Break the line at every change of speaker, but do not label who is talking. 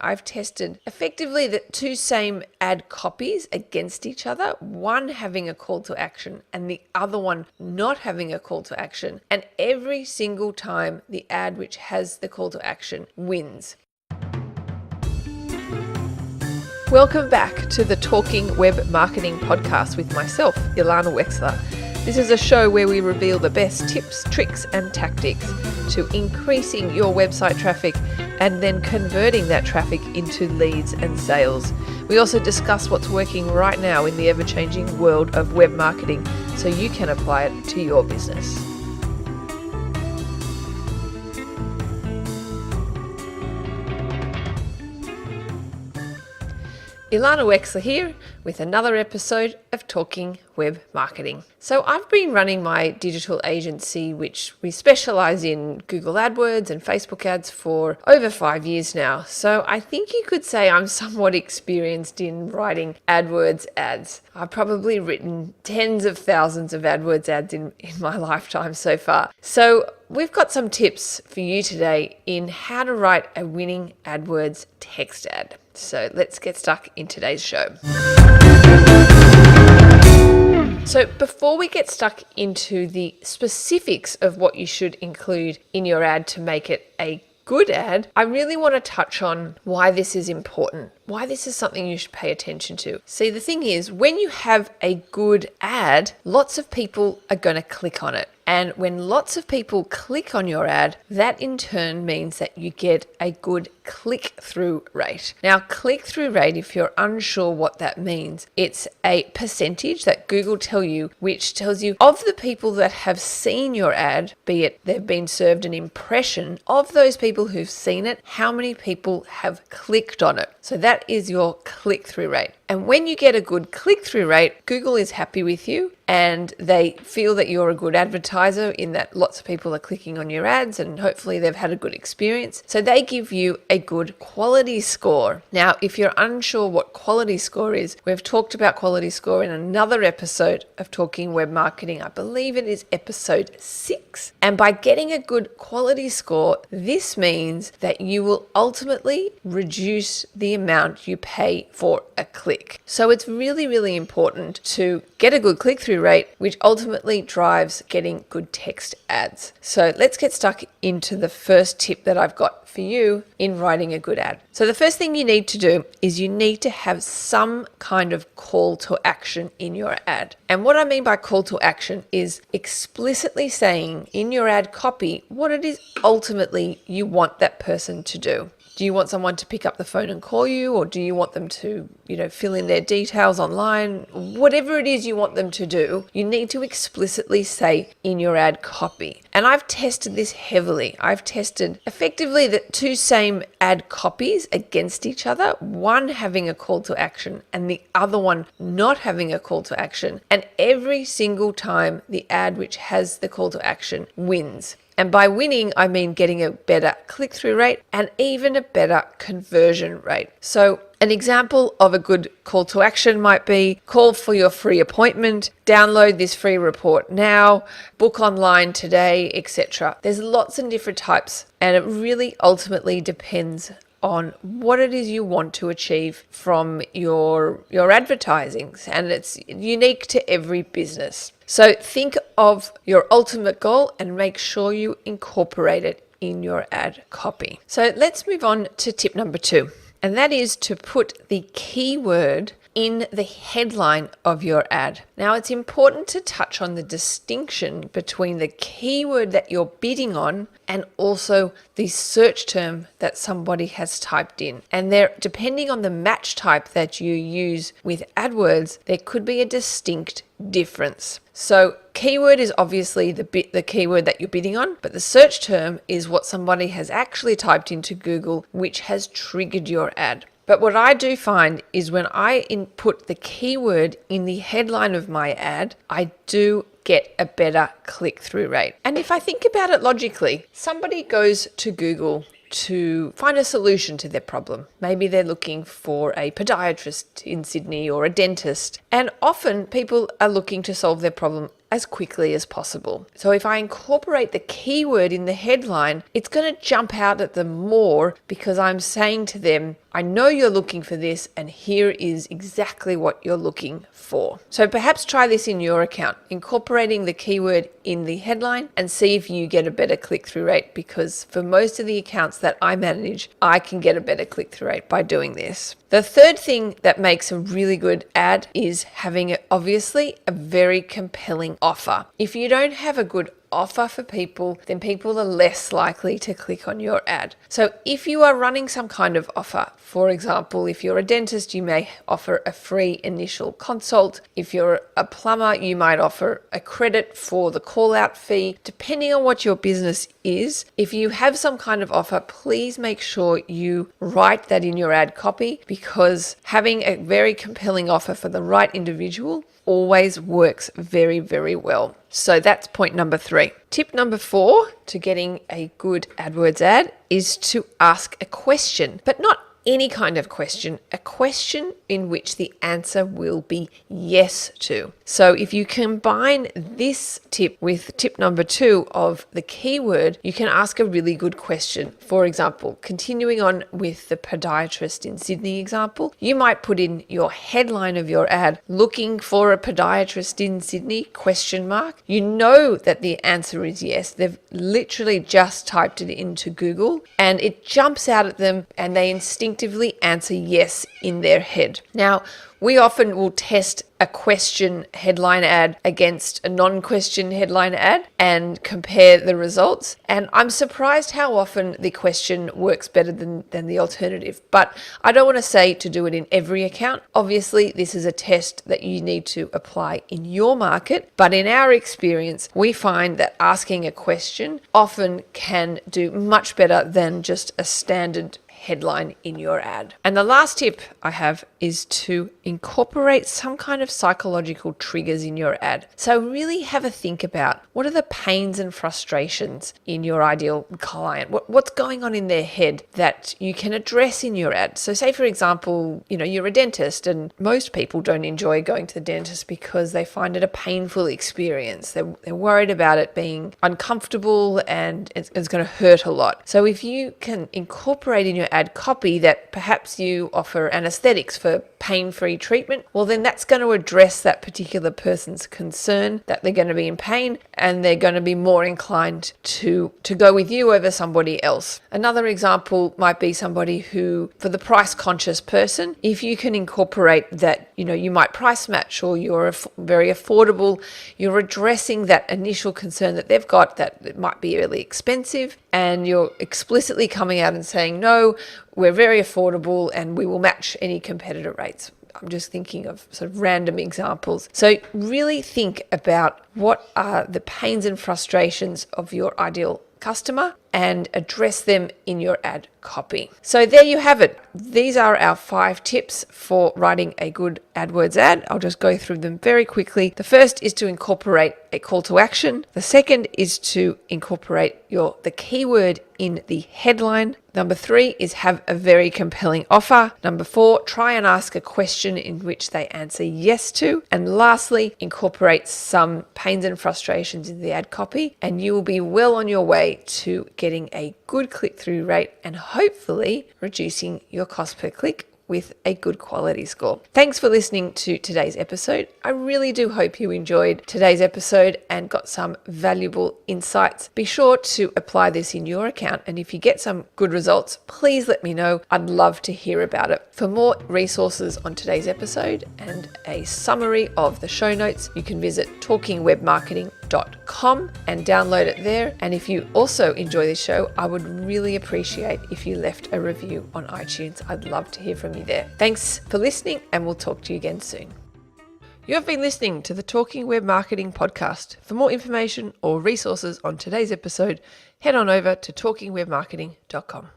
I've tested effectively the two same ad copies against each other, one having a call to action and the other one not having a call to action. And every single time the ad which has the call to action wins. Welcome back to the Talking Web Marketing Podcast with myself, Ilana Wexler. This is a show where we reveal the best tips, tricks, and tactics to increasing your website traffic and then converting that traffic into leads and sales. We also discuss what's working right now in the ever-changing world of web marketing so you can apply it to your business. Ilana Wexler here with another episode of Talking Web Marketing. So I've been running my digital agency, which we specialize in Google AdWords and Facebook ads for over 5 years now. So I think you could say I'm somewhat experienced in writing AdWords ads. I've probably written tens of thousands of AdWords ads in my lifetime so far. So we've got some tips for you today in how to write a winning AdWords text ad. So let's get stuck in today's show. So before we get stuck into the specifics of what you should include in your ad to make it a good ad, I really want to touch on why this is important, why this is something you should pay attention to. See, the thing is, when you have a good ad, lots of people are going to click on it. And when lots of people click on your ad, that in turn means that you get a good click-through rate. Now, click-through rate, if you're unsure what that means, it's a percentage that Google tell you, which tells you of the people that have seen your ad, be it they've been served an impression, of those people who've seen it, how many people have clicked on it. So that is your click-through rate. And when you get a good click-through rate, Google is happy with you and they feel that you're a good advertiser in that lots of people are clicking on your ads and hopefully they've had a good experience. So they give you a good quality score. Now, if you're unsure what quality score is, we've talked about quality score in another episode of Talking Web Marketing. I believe it is episode 6. And by getting a good quality score, this means that you will ultimately reduce the amount you pay for a click. So it's really, really important to get a good click-through rate, which ultimately drives getting good text ads. So let's get stuck into the first tip that I've got for you in writing a good ad. So the first thing you need to do is you need to have some kind of call to action in your ad. And what I mean by call to action is explicitly saying in your ad copy what it is ultimately you want that person to do. Do you want someone to pick up the phone and call you, or do you want them to, fill in their details online? Whatever it is you want them to do, you need to explicitly say in your ad copy. And I've tested this heavily. I've tested effectively the two same ad copies against each other, one having a call to action and the other one not having a call to action. And every single time the ad which has the call to action wins. And by winning, I mean getting a better click-through rate and even a better conversion rate. So an example of a good call to action might be call for your free appointment, download this free report now, book online today, etc. There's lots of different types, and it really ultimately depends on what it is you want to achieve from your advertising, and it's unique to every business. So think of your ultimate goal and make sure you incorporate it in your ad copy. So let's move on to tip number 2, and that is to put the keyword in the headline of your ad. Now, it's important to touch on the distinction between the keyword that you're bidding on and also the search term that somebody has typed in. And there, depending on the match type that you use with AdWords, there could be a distinct difference. So keyword is obviously the keyword that you're bidding on, but the search term is what somebody has actually typed into Google, which has triggered your ad. But what I do find is when I input the keyword in the headline of my ad, I do get a better click-through rate. And if I think about it logically, somebody goes to Google to find a solution to their problem. Maybe they're looking for a podiatrist in Sydney or a dentist. And often people are looking to solve their problem as quickly as possible. So if I incorporate the keyword in the headline, it's going to jump out at them more because I'm saying to them, I know you're looking for this, and here is exactly what you're looking for. So perhaps try this in your account, incorporating the keyword in the headline, and see if you get a better click-through rate, because for most of the accounts that I manage, I can get a better click-through rate by doing this. The third thing that makes a really good ad is having obviously a very compelling offer. If you don't have a good offer for people, then people are less likely to click on your ad. So if you are running some kind of offer, for example, if you're a dentist, you may offer a free initial consult. If you're a plumber, you might offer a credit for the call out fee, depending on what your business is. If you have some kind of offer, please make sure you write that in your ad copy, because having a very compelling offer for the right individual always works very, very well. So that's point number 3. Tip number 4 to getting a good AdWords ad is to ask a question, but not any kind of question, a question in which the answer will be yes to. So if you combine this tip with tip number 2 of the keyword, you can ask a really good question. For example, continuing on with the podiatrist in Sydney example, you might put in your headline of your ad, looking for a podiatrist in Sydney, ? You know that the answer is yes. They've literally just typed it into Google and it jumps out at them and they instinctively answer yes in their head. Now, we often will test a question headline ad against a non-question headline ad and compare the results. And I'm surprised how often the question works better than the alternative. But I don't want to say to do it in every account. Obviously, this is a test that you need to apply in your market. But in our experience, we find that asking a question often can do much better than just a standard headline in your ad. And the last tip I have is to incorporate some kind of psychological triggers in your ad. So really have a think about what are the pains and frustrations in your ideal client? What's going on in their head that you can address in your ad? So say, for example, you're a dentist and most people don't enjoy going to the dentist because they find it a painful experience. They're worried about it being uncomfortable and it's going to hurt a lot. So if you can incorporate in your ad copy that perhaps you offer anesthetics for pain-free treatment, well then that's going to address that particular person's concern that they're going to be in pain and they're going to be more inclined to go with you over somebody else. Another example might be somebody who, for the price-conscious person, if you can incorporate that, you might price match or you're very affordable, you're addressing that initial concern that they've got that it might be really expensive, and you're explicitly coming out and saying, no, we're very affordable and we will match any competitor rates. I'm just thinking of sort of random examples. So really think about what are the pains and frustrations of your ideal customer and address them in your ad copy. So there you have it. These are our 5 tips for writing a good AdWords ad. I'll just go through them very quickly. The first is to incorporate a call to action. The second is to incorporate the keyword in the headline. Number 3 is have a very compelling offer. Number 4, try and ask a question in which they answer yes to. And lastly, incorporate some pains and frustrations in the ad copy, and you will be well on your way to getting a good click-through rate and hopefully reducing your cost per click with a good quality score. Thanks for listening to today's episode. I really do hope you enjoyed today's episode and got some valuable insights. Be sure to apply this in your account, and if you get some good results, please let me know. I'd love to hear about it. For more resources on today's episode and a summary of the show notes, you can visit talkingwebmarketing.com and download it there. And if you also enjoy this show, I would really appreciate if you left a review on iTunes. I'd love to hear from you there. Thanks for listening, and we'll talk to you again soon. You have been listening to the Talking Web Marketing podcast. For more information or resources on today's episode, head on over to talkingwebmarketing.com.